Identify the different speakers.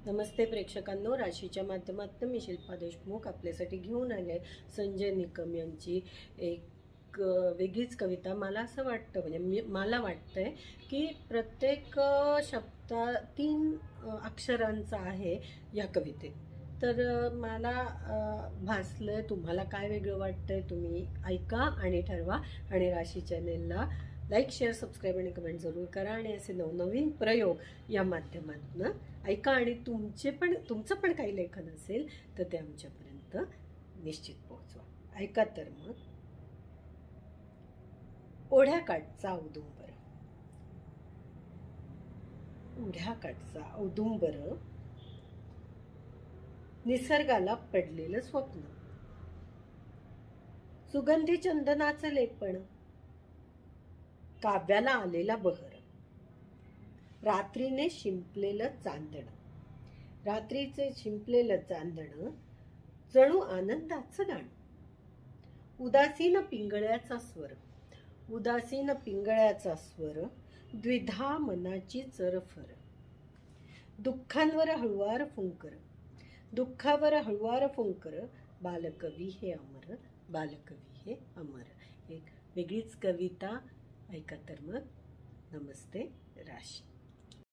Speaker 1: नमस्ते प्रेक्षकांनो, राशीच्या माध्यमातून मी शिल्पा देशमुख आपल्यासाठी घेऊन आले संजय निकम यांची एक वेगळीच कविता। मला असं वाटतं, म्हणजे मला वाटतंय की प्रत्येक शब्द 3 अक्षरांचा आहे या कवितेत। तर मला भासलं, तुम्हाला काय वेगळं वाटतंय तुम्ही ऐका आणि ठरवा। आणि राशी चॅनेलला लाईक, शेअर, सबस्क्राईब आणि कमेंट जरूर करा। आणि असे नवनवीन प्रयोग या माध्यमातून ऐका आणि तुमचं पण काही लेखन असेल तर ते आमच्यापर्यंत निश्चित पोहोचवा। ऐका तर मग। ओढ्याकाठचा औदुंबर, ओढ्याकाठचा औदुंबर, निसर्गाला पडलेलं स्वप्न, सुगंधी चंदनाचं लेपण, काव्याला आलेला बहर, रात्रीने शिंपलेलं चांदण, रात्रीचे शिंपलेलं चांदण जणू आनंदाचं गाणं, उदासीन पिंगळ्याचा स्वर, उदासीन पिंगळ्याचा स्वर, द्विधा मनाची चरफर, दुःखांवर हळुवार फुंकर, दुःखावर हळुवार फुंकर, बालकवी हे अमर, बालकवी हे अमर। एक वेगळीच कविता। ऐका तर मग। नमस्ते राशी।